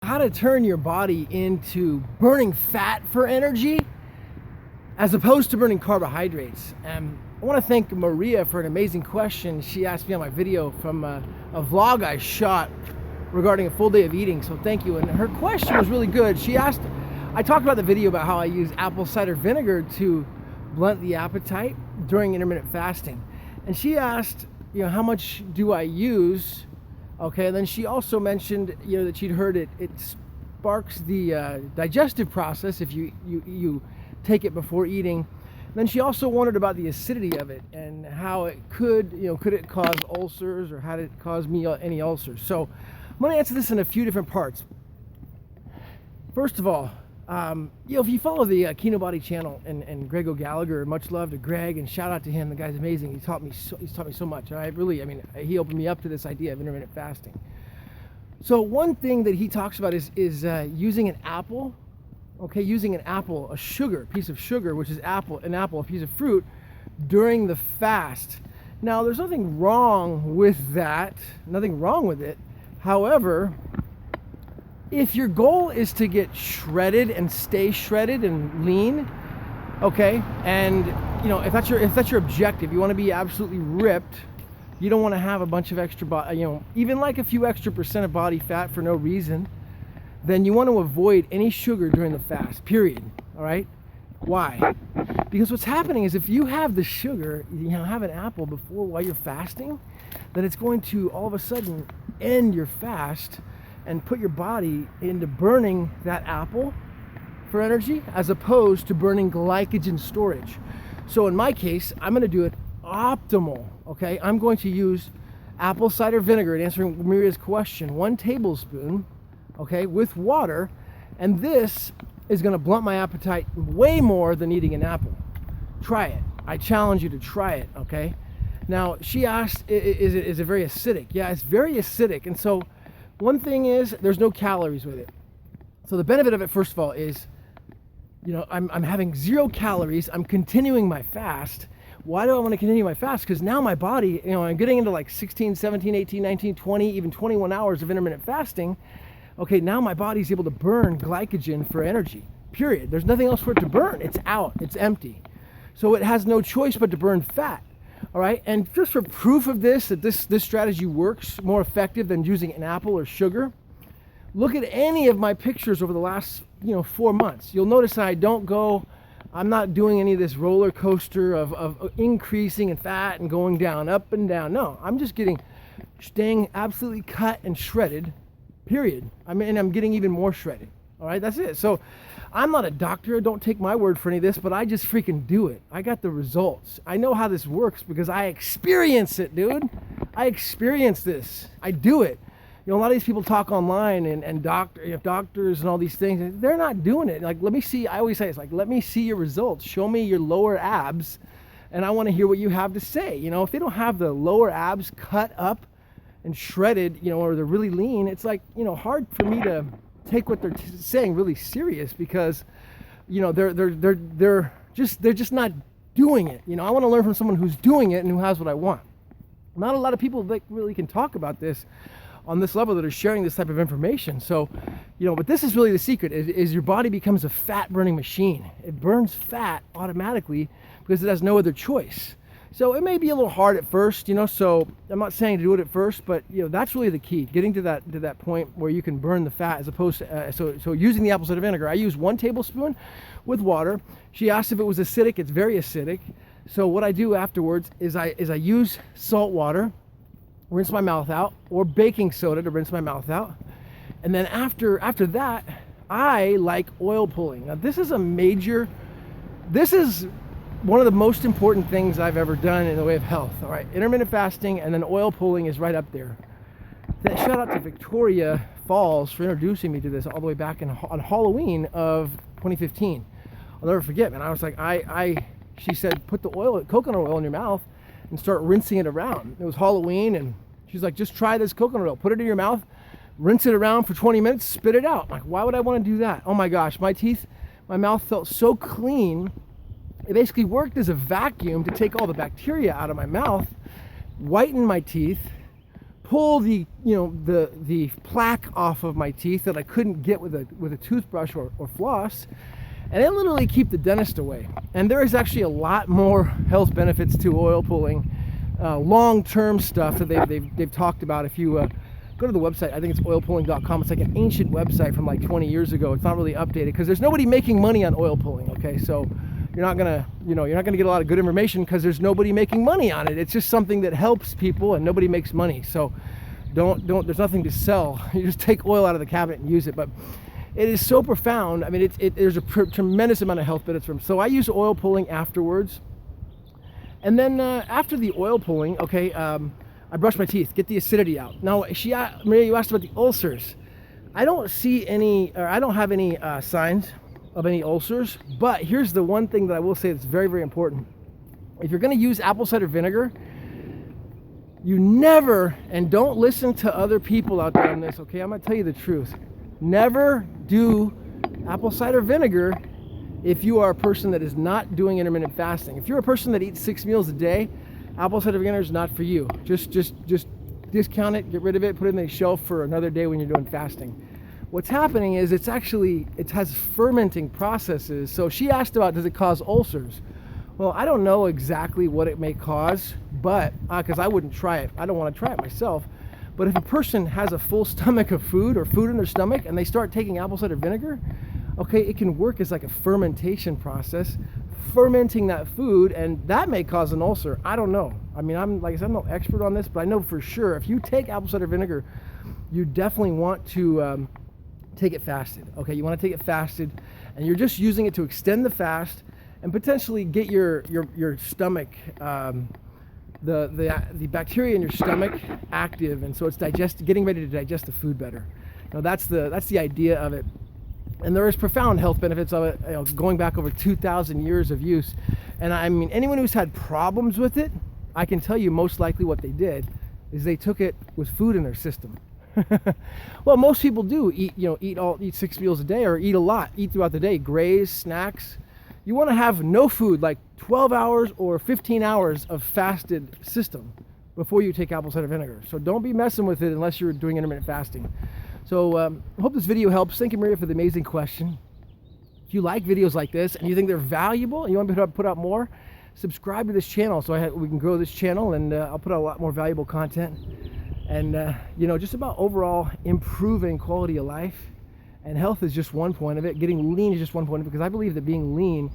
how to turn your body into burning fat for energy as opposed to burning carbohydrates. I want to thank Maryia for an amazing question she asked me on my video from a vlog I shot regarding a full day of eating, so thank you. And her question was really good. She asked, I talked about the video about how I use apple cider vinegar to blunt the appetite during intermittent fasting, and she asked, how much do I use? Okay, and then she also mentioned, that she'd heard it sparks the digestive process if you take it before eating. Then she also wondered about the acidity of it and how it could it cause ulcers, or how did it cause me any ulcers? So I'm going to answer this in a few different parts. First of all, if you follow the Kinobody channel and Greg O'Gallagher, much love to Greg and shout out to him. The guy's amazing. He's taught me so much. He opened me up to this idea of intermittent fasting. So one thing that he talks about is using an apple. Okay, using an apple, a piece of sugar, which is a piece of fruit, during the fast. Now, there's nothing wrong with that, nothing wrong with it. However, if your goal is to get shredded and stay shredded and lean, okay, and if that's your objective, you want to be absolutely ripped, you don't want to have a bunch of extra even like a few extra percent of body fat for no reason, then you want to avoid any sugar during the fast, period. All right? Why? Because what's happening is if you have the sugar, have an apple while you're fasting, then it's going to all of a sudden end your fast and put your body into burning that apple for energy as opposed to burning glycogen storage. So in my case, I'm going to do it optimal. Okay? I'm going to use apple cider vinegar, in answering Maryya's question, 1 tablespoon, okay, with water, and this is going to blunt my appetite way more than eating an apple. Try it. I challenge you to try it, okay? Now, she asked, is it very acidic? Yeah, it's very acidic, and so one thing is there's no calories with it. So the benefit of it, first of all, is, I'm having 0 calories. I'm continuing my fast. Why do I want to continue my fast? Because now my body, I'm getting into like 16, 17, 18, 19, 20, even 21 hours of intermittent fasting. Okay, now my body's able to burn glycogen for energy, period. There's nothing else for it to burn. It's out, it's empty. So it has no choice but to burn fat, all right? And just for proof of this, that this strategy works more effective than using an apple or sugar, look at any of my pictures over the last, 4 months. You'll notice that I'm not doing any of this roller coaster of increasing in fat and going down, up and down. No, I'm just staying absolutely cut and shredded, period. I'm getting even more shredded. All right, that's it. So I'm not a doctor. Don't take my word for any of this, but I just freaking do it. I got the results. I know how this works because I experience it, dude. I experience this. I do it. A lot of these people talk online and doctors and all these things. They're not doing it. Like, let me see. I always say it's like, let me see your results. Show me your lower abs, and I want to hear what you have to say. If they don't have the lower abs cut up and shredded, or they're really lean, it's like, hard for me to take what they're saying really serious because, they're just not doing it. I want to learn from someone who's doing it and who has what I want. Not a lot of people that really can talk about this on this level that are sharing this type of information. So, but this is really the secret is your body becomes a fat burning machine. It burns fat automatically because it has no other choice. So it may be a little hard at first, so I'm not saying to do it at first, but that's really the key, getting to that point where you can burn the fat as opposed to, so using the apple cider vinegar, I use 1 tablespoon with water. She asked if it was acidic. It's very acidic. So what I do afterwards is I use salt water, rinse my mouth out, or baking soda to rinse my mouth out. And then after that, I like oil pulling. Now this is one of the most important things I've ever done in the way of health. All right, intermittent fasting and then oil pulling is right up there. Shout out to Victoria Falls for introducing me to this all the way back on Halloween of 2015. I'll never forget, man. I was like, she said, put the coconut oil in your mouth and start rinsing it around. It was Halloween, and she's like, just try this coconut oil. Put it in your mouth, rinse it around for 20 minutes, spit it out. I'm like, why would I want to do that? Oh my gosh, my mouth felt so clean. It basically worked as a vacuum to take all the bacteria out of my mouth, whiten my teeth, pull the the plaque off of my teeth that I couldn't get with a toothbrush or floss, and they literally keep the dentist away. And there is actually a lot more health benefits to oil pulling, long-term stuff that they've talked about. If you go to the website, I think it's oilpulling.com. It's like an ancient website from like 20 years ago. It's not really updated because there's nobody making money on oil pulling. Okay, so you're not gonna get a lot of good information because there's nobody making money on it. It's just something that helps people, and nobody makes money. So don't. There's nothing to sell. You just take oil out of the cabinet and use it. But it is so profound. I mean, there's a tremendous amount of health benefits from it. So I use oil pulling afterwards, and then after the oil pulling, okay, I brush my teeth, get the acidity out. Now, Maria, you asked about the ulcers. I don't see any, or I don't have any signs of any ulcers, but here's the one thing that I will say that's very, very important. If you're gonna use apple cider vinegar, you never, and don't listen to other people out there on this, okay? I'm gonna tell you the truth. Never do apple cider vinegar if you are a person that is not doing intermittent fasting. If you're a person that eats 6 meals a day, apple cider vinegar is not for you. Just discount it, get rid of it, put it in the shelf for another day when you're doing fasting. What's happening is it has fermenting processes. So she asked about, does it cause ulcers? Well, I don't know exactly what it may cause, but because I wouldn't try it. I don't want to try it myself. But if a person has a full stomach of food or food in their stomach and they start taking apple cider vinegar, okay, it can work as like a fermentation process, fermenting that food, and that may cause an ulcer. I don't know. I mean, I'm no expert on this, but I know for sure if you take apple cider vinegar, you definitely want to take it fasted. Okay, you want to take it fasted, and you're just using it to extend the fast and potentially get your stomach, the bacteria in your stomach active, and so it's getting ready to digest the food better. You know, that's the idea of it. And there is profound health benefits of it, going back over 2,000 years of use. And I mean, anyone who's had problems with it, I can tell you most likely what they did is they took it with food in their system. Well, most people do eat 6 meals a day, or eat a lot, eat throughout the day, graze, snacks. You want to have no food, like 12 hours or 15 hours of fasted system before you take apple cider vinegar. So don't be messing with it unless you're doing intermittent fasting. So I hope this video helps. Thank you, Maria, for the amazing question. If you like videos like this and you think they're valuable and you want me to put out more, subscribe to this channel so we can grow this channel, and I'll put out a lot more valuable content. And just about overall improving quality of life. And health is just one point of it. Getting lean is just one point of it, because I believe that being lean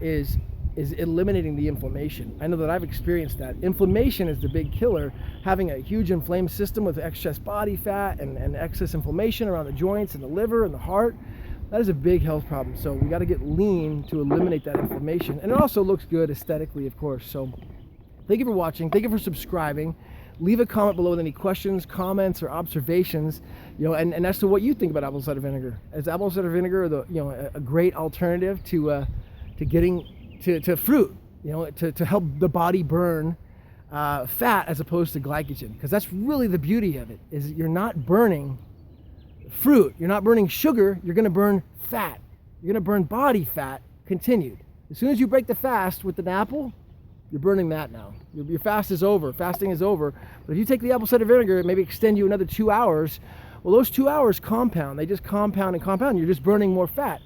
is eliminating the inflammation. I know that I've experienced that. Inflammation is the big killer. Having a huge inflamed system with excess body fat and excess inflammation around the joints and the liver and the heart, that is a big health problem. So we got to get lean to eliminate that inflammation. And it also looks good aesthetically, of course. So thank you for watching. Thank you for subscribing. Leave a comment below with any questions, comments, or observations, and as to what you think about apple cider vinegar. Is apple cider vinegar a great alternative to getting to fruit, to help the body burn fat as opposed to glycogen? Because that's really the beauty of it, is you're not burning fruit, you're not burning sugar, you're going to burn fat. You're going to burn body fat continued. As soon as you break the fast with an apple, you're burning that now. Your fast is over. Fasting is over. But if you take the apple cider vinegar, it maybe extend you another 2 hours. Well, those 2 hours compound. They just compound and compound. You're just burning more fat.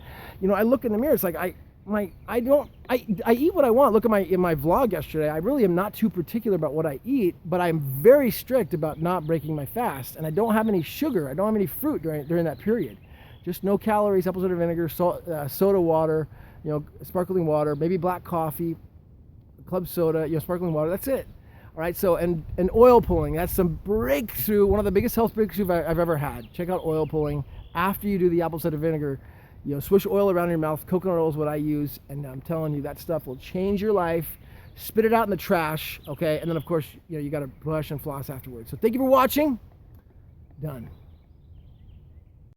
I look in the mirror. It's like I eat what I want. Look at in my vlog yesterday. I really am not too particular about what I eat, but I'm very strict about not breaking my fast. And I don't have any sugar. I don't have any fruit during that period. Just no calories, apple cider vinegar, salt, soda water, sparkling water, maybe black coffee, club soda, sparkling water. That's it. All right. So and oil pulling. That's some breakthrough. One of the biggest health breakthroughs I've ever had. Check out oil pulling after you do the apple cider vinegar. Swish oil around your mouth. Coconut oil is what I use, and I'm telling you, that stuff will change your life. Spit it out in the trash. Okay. And then of course, you got to brush and floss afterwards. So thank you for watching. Done.